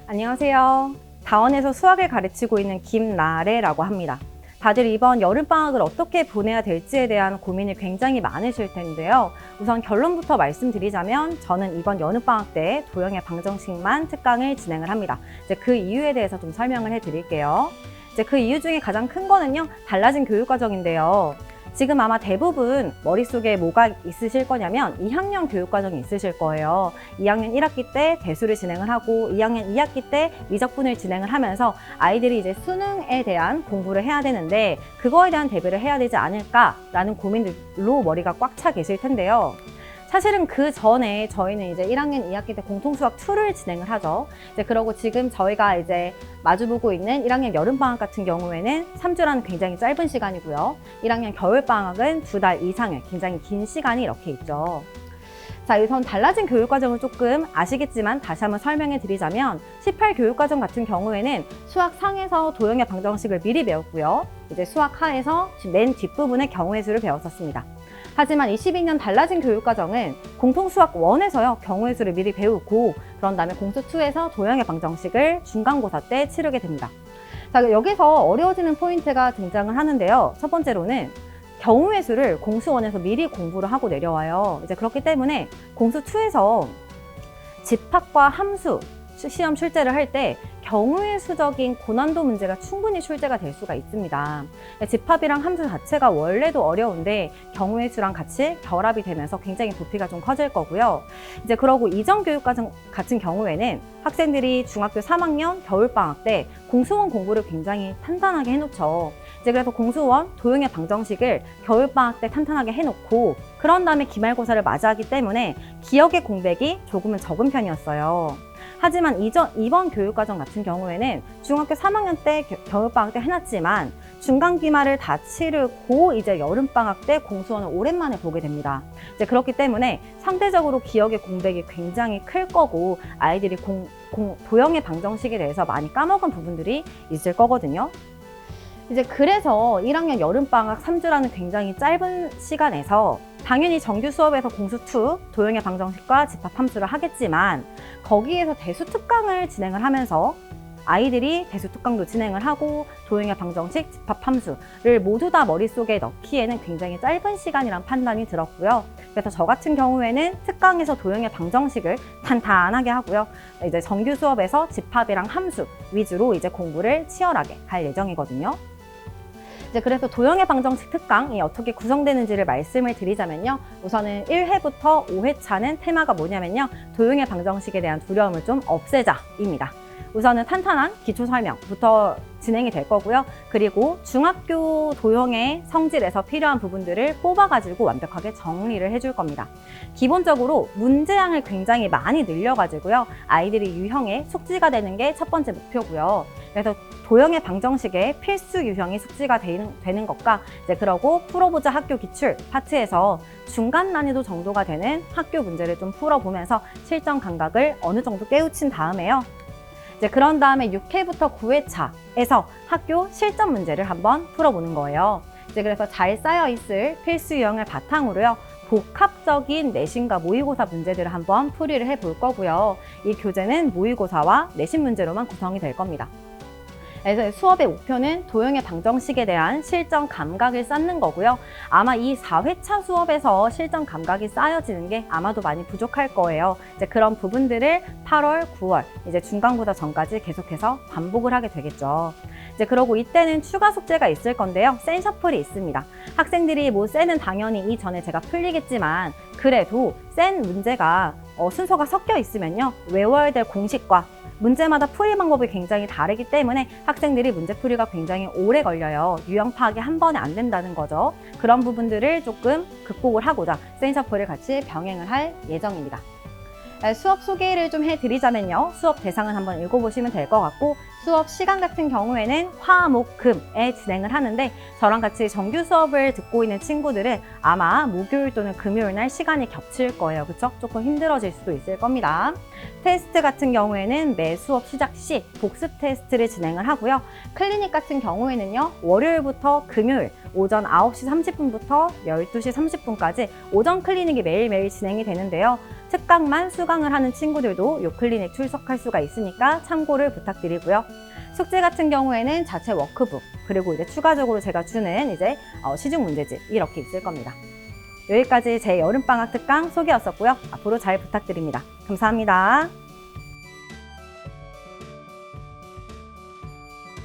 안녕하세요. 다원에서 수학을 가르치고 있는 김나래라고 합니다. 다들 이번 여름방학을 어떻게 보내야 될지에 대한 고민이 굉장히 많으실 텐데요. 우선 결론부터 말씀드리자면 저는 이번 여름방학 때 도형의 방정식만 특강을 진행을 합니다. 그 이유에 대해서 좀 설명을 해드릴게요. 그 이유 중에 가장 큰 거는요, 달라진 교육과정인데요. 지금 아마 대부분 머릿속에 뭐가 있으실 거냐면 2학년 교육과정이 있으실 거예요. 2학년 1학기 때 대수를 진행을 하고 2학년 2학기 때 미적분을 진행을 하면서 아이들이 이제 수능에 대한 공부를 해야 되는데 그거에 대한 대비를 해야 되지 않을까라는 고민들로 머리가 꽉 차 계실 텐데요. 사실은 그 전에 저희는 이제 1학년 2학기 때 공통수학 2를 진행을 하죠. 그러고 지금 저희가 이제 마주보고 있는 1학년 여름방학 같은 경우에는 3주라는 굉장히 짧은 시간이고요. 1학년 겨울방학은 2달 이상의 굉장히 긴 시간이 이렇게 있죠. 자, 우선 달라진 교육과정을 조금 아시겠지만 다시 한번 설명해 드리자면 18 교육과정 같은 경우에는 수학 상에서 도형의 방정식을 미리 배웠고요. 이제 수학 하에서 맨 뒷부분에 경우의 수를 배웠었습니다. 하지만 22년 달라진 교육과정은 공통수학 1에서요, 경우의 수를 미리 배우고 그런 다음에 공수 2에서 도형의 방정식을 중간고사 때 치르게 됩니다. 자, 여기서 어려워지는 포인트가 등장을 하는데요. 첫 번째로는 경우의 수를 공수 1에서 미리 공부를 하고 내려와요. 이제 그렇기 때문에 공수 2에서 집합과 함수 시험 출제를 할 때 경우의 수적인 고난도 문제가 충분히 출제가 될 수가 있습니다. 집합이랑 함수 자체가 원래도 어려운데 경우의 수랑 같이 결합이 되면서 굉장히 부피가 좀 커질 거고요. 이제 그러고 이전 교육과정 같은 경우에는 학생들이 중학교 3학년 겨울방학 때 공수원 공부를 굉장히 탄탄하게 해놓죠. 이제 그래서 공수원 도형의 방정식을 겨울방학 때 탄탄하게 해놓고 그런 다음에 기말고사를 맞이하기 때문에 기억의 공백이 조금은 적은 편이었어요. 하지만 이번 교육과정 같은 경우에는 중학교 3학년 때 겨울방학 때 해놨지만 중간기말을 다 치르고 이제 여름방학 때 공수원을 오랜만에 보게 됩니다. 이제 그렇기 때문에 상대적으로 기억의 공백이 굉장히 클 거고 아이들이 도형의 방정식에 대해서 많이 까먹은 부분들이 있을 거거든요. 이제 그래서 1학년 여름방학 3주라는 굉장히 짧은 시간에서 당연히 정규 수업에서 공수 2, 도형의 방정식과 집합함수를 하겠지만 거기에서 대수 특강을 진행을 하면서 아이들이 대수 특강도 진행을 하고 도형의 방정식, 집합함수를 모두 다 머릿속에 넣기에는 굉장히 짧은 시간이란 판단이 들었고요. 그래서 저 같은 경우에는 특강에서 도형의 방정식을 탄탄하게 하고요. 이제 정규 수업에서 집합이랑 함수 위주로 이제 공부를 치열하게 할 예정이거든요. 이제 그래서 도형의 방정식 특강이 어떻게 구성되는지를 말씀을 드리자면요. 우선은 1회부터 5회차는 테마가 뭐냐면요. 도형의 방정식에 대한 두려움을 좀 없애자입니다. 우선은 탄탄한 기초 설명부터 진행이 될 거고요. 그리고 중학교 도형의 성질에서 필요한 부분들을 뽑아가지고 완벽하게 정리를 해줄 겁니다. 기본적으로 문제량을 굉장히 많이 늘려가지고요. 아이들이 유형의 숙지가 되는 게 첫 번째 목표고요. 그래서 도형의 방정식의 필수 유형이 숙지가 되는 것과 이제 그러고 풀어보자 학교 기출 파트에서 중간 난이도 정도가 되는 학교 문제를 좀 풀어보면서 실전 감각을 어느 정도 깨우친 다음에요. 이제 그런 다음에 6회부터 9회차에서 학교 실전 문제를 한번 풀어보는 거예요. 이제 그래서 잘 쌓여있을 필수 유형을 바탕으로요. 복합적인 내신과 모의고사 문제들을 한번 풀이를 해볼 거고요. 이 교재는 모의고사와 내신 문제로만 구성이 될 겁니다. 그래서 수업의 목표는 도형의 방정식에 대한 실전 감각을 쌓는 거고요. 아마 이 4회차 수업에서 실전 감각이 쌓여지는 게 아마도 많이 부족할 거예요. 이제 그런 부분들을 8월, 9월 이제 중간고사 전까지 계속해서 반복을 하게 되겠죠. 이제 그러고 이때는 추가 숙제가 있을 건데요. 센 셔플이 있습니다. 학생들이 뭐 센은 당연히 이전에 제가 풀리겠지만 그래도 센 문제가 순서가 섞여 있으면요. 외워야 될 공식과 문제마다 풀이 방법이 굉장히 다르기 때문에 학생들이 문제풀이가 굉장히 오래 걸려요. 유형 파악이 한 번에 안 된다는 거죠. 그런 부분들을 조금 극복을 하고자 센 셔플을 같이 병행을 할 예정입니다. 수업 소개를 좀 해드리자면요. 수업 대상은 한번 읽어보시면 될 것 같고 수업 시간 같은 경우에는 화, 목, 금에 진행을 하는데 저랑 같이 정규 수업을 듣고 있는 친구들은 아마 목요일 또는 금요일 날 시간이 겹칠 거예요. 그쵸? 조금 힘들어질 수도 있을 겁니다. 테스트 같은 경우에는 매 수업 시작 시 복습 테스트를 진행을 하고요. 클리닉 같은 경우에는요. 월요일부터 금요일 오전 9시 30분부터 12시 30분까지 오전 클리닉이 매일매일 진행이 되는데요. 특강만 수강을 하는 친구들도 이 클리닉 출석할 수가 있으니까 참고를 부탁드리고요. 숙제 같은 경우에는 자체 워크북, 그리고 이제 추가적으로 제가 주는 이제 시중 문제집 이렇게 있을 겁니다. 여기까지 제 여름방학 특강 소개였었고요. 앞으로 잘 부탁드립니다. 감사합니다.